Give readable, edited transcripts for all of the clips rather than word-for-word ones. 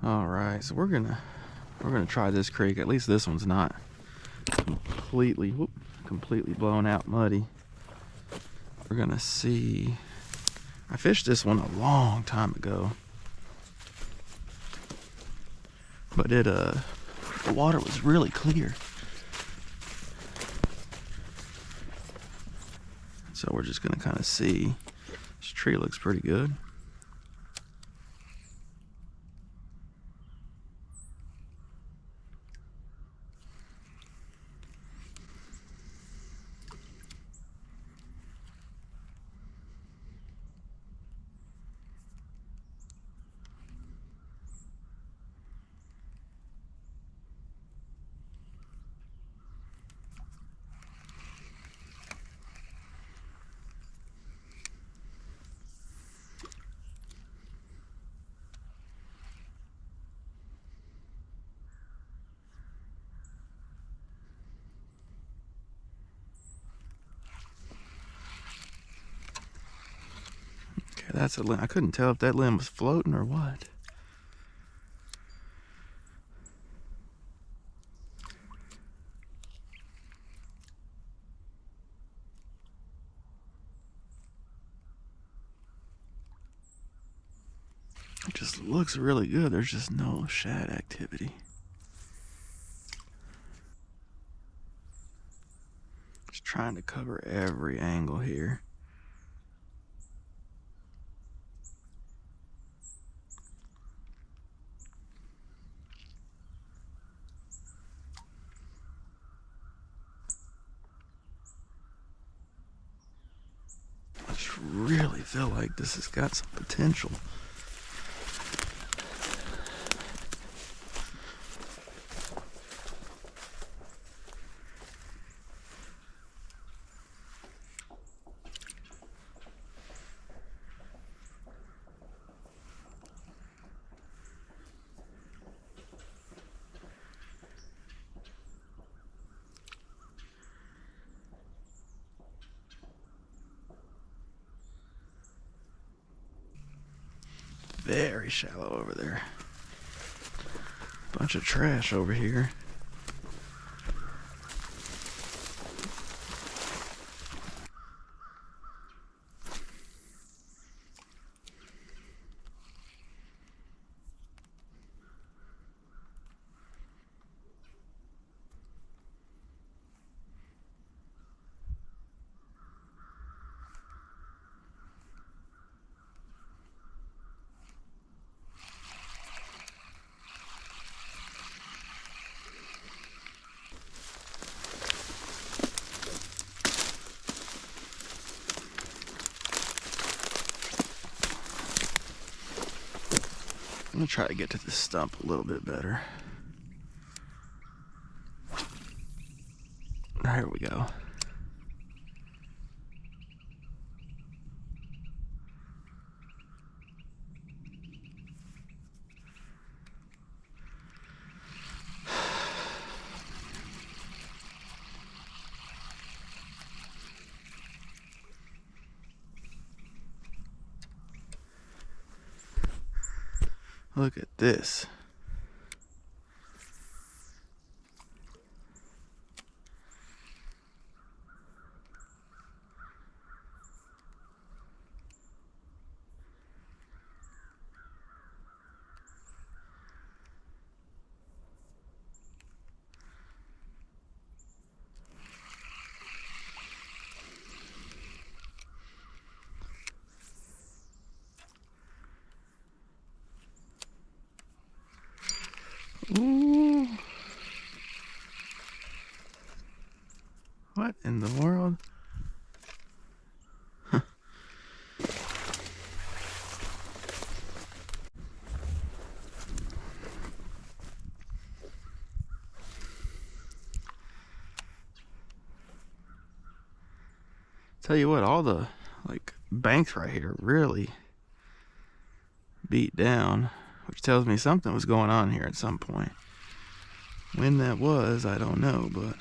All right, so we're gonna try this creek. At least this one's not completely blown out muddy. We're gonna see. I fished this one a long time ago, but the water was really clear. So we're just gonna kind of see. This tree looks pretty good. Okay, that's a limb. I couldn't tell if that limb was floating or what. It just looks really good. There's just no shad activity. Just trying to cover every angle here. I just really feel like this has got some potential. Very shallow over there. Bunch of trash over here. I'm gonna try to get to this stump a little bit better. There we go. Look at this. Ooh. What in the world? Tell you what, all the banks right here really beat down, which tells me something was going on here at some point. When that was, I don't know, but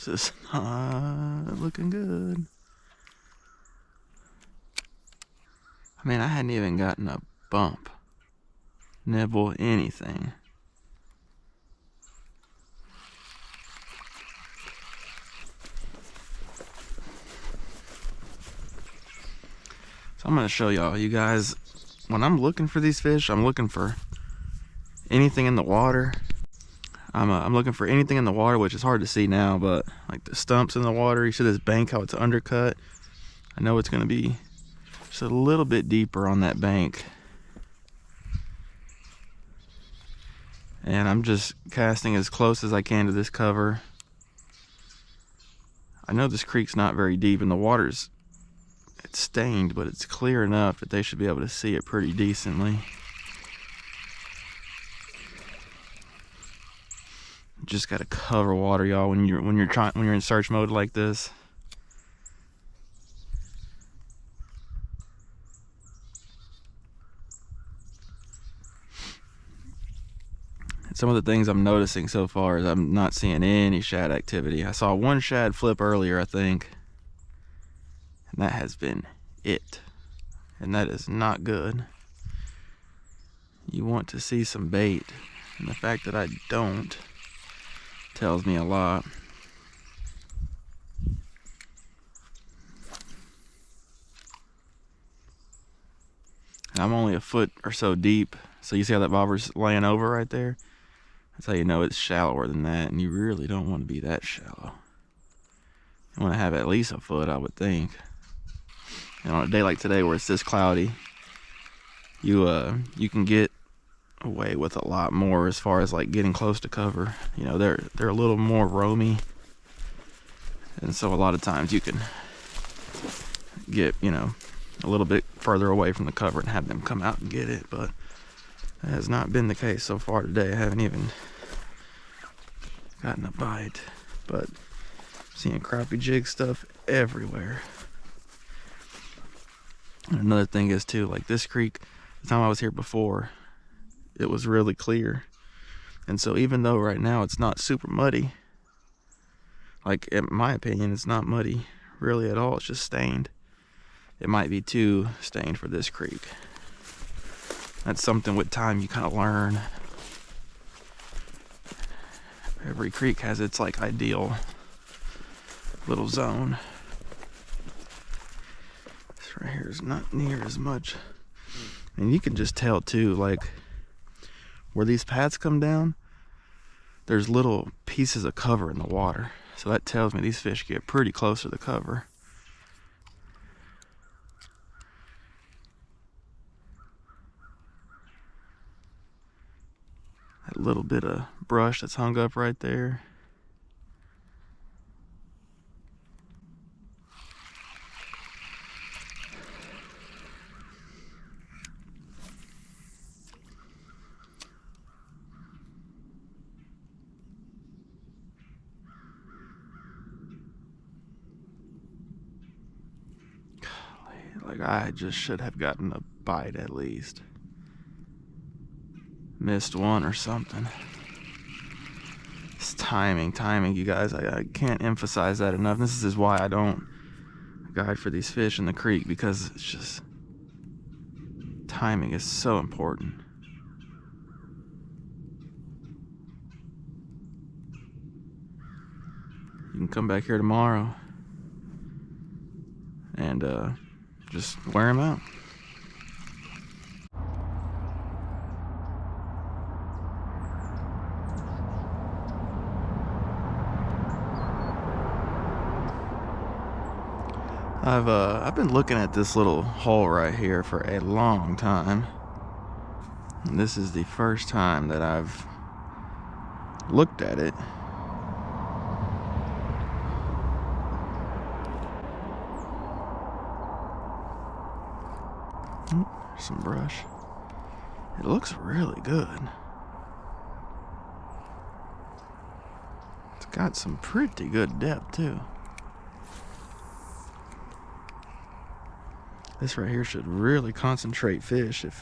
This is not looking good. I mean, I hadn't even gotten a bump, nibble, anything. So I'm gonna show y'all, you guys, when I'm looking for these fish, I'm looking for anything in the water. I'm looking for anything in the water, which is hard to see now, but like the stumps in the water. You see this bank, how it's undercut. I know it's gonna be just a little bit deeper on that bank. And I'm just casting as close as I can to this cover. I know this creek's not very deep and the water's, it's stained, but it's clear enough that they should be able to see it pretty decently. Just gotta cover water, y'all, when you're in search mode like this. And some of the things I'm noticing so far is I'm not seeing any shad activity. I saw one shad flip earlier, I think, and that has been it, and that is not good. You want to see some bait, and the fact that I don't tells me a lot. And I'm only a foot or so deep, so you see how that bobber's laying over right there? That's how you know it's shallower than that, and you really don't want to be that shallow. You want to have at least a foot, I would think. And on a day like today where it's this cloudy, you can get away with a lot more as far as like getting close to cover. You know, they're a little more roamy, and so a lot of times you can get, you know, a little bit further away from the cover and have them come out and get it, but that has not been the case so far today. I haven't even gotten a bite, but I'm seeing crappie jig stuff everywhere. And another thing is too, like this creek, the time I was here before, it was really clear. And so even though right now it's not super muddy, like in my opinion, it's not muddy really at all, it's just stained. It might be too stained for this creek. That's something with time you kind of learn. Every creek has its like ideal little zone. This right here is not near as much. And you can just tell too, like where these pads come down, there's little pieces of cover in the water. So that tells me these fish get pretty close to the cover. That little bit of brush that's hung up right there. Like I just should have gotten a bite at least. Missed one or something. It's timing, you guys. I can't emphasize that enough. This is why I don't guide for these fish in the creek, because it's just, timing is so important. You can come back here tomorrow and just wear them out. I've been looking at this little hole right here for a long time, and this is the first time that I've looked at it. Some brush. It looks really good. It's got some pretty good depth too. This right here should really concentrate fish if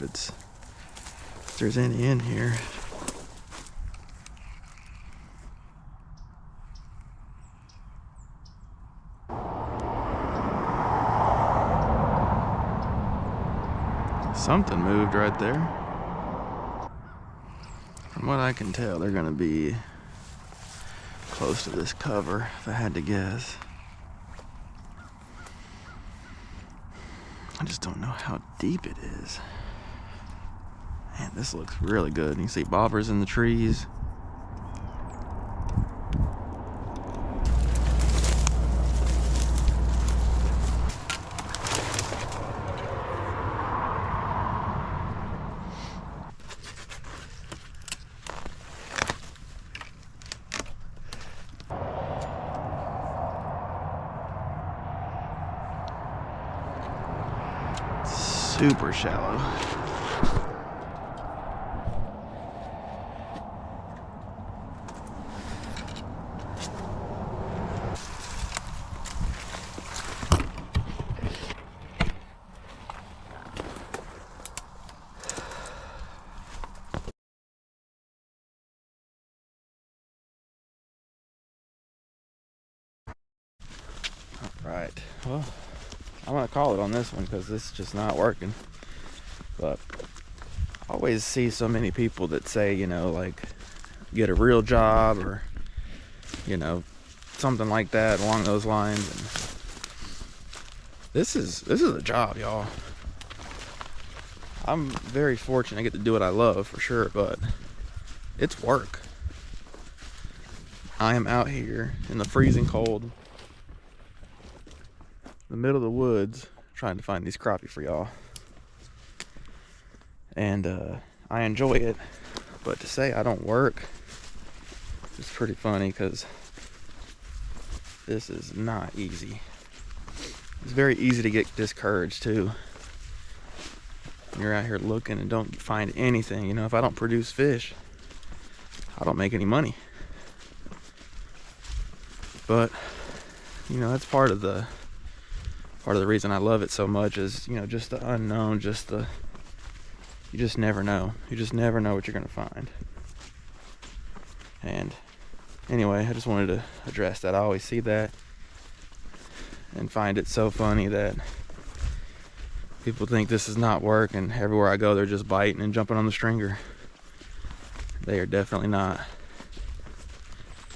there's any in here. Something moved right there. From what I can tell, they're gonna be close to this cover, if I had to guess. I just don't know how deep it is. Man, this looks really good. You can see bobbers in the trees. Super shallow. All right, well, I'm gonna call it on this one because this is just not working. But I always see so many people that say, you know, like, get a real job, or, you know, something like that along those lines. And this is a job, y'all. I'm very fortunate I get to do what I love, for sure, but it's work. I am out here in the freezing cold, in the middle of the woods, trying to find these crappie for y'all. And I enjoy it, but to say I don't work is pretty funny, because this is not easy. It's very easy to get discouraged too. You're out here looking and don't find anything. You know, if I don't produce fish, I don't make any money. But you know, that's part of the reason I love it so much, is, you know, just the unknown, you just never know. You just never know what you're gonna find. And anyway, I just wanted to address that. I always see that and find it so funny that people think this is not work, and everywhere I go they're just biting and jumping on the stringer. They are definitely not.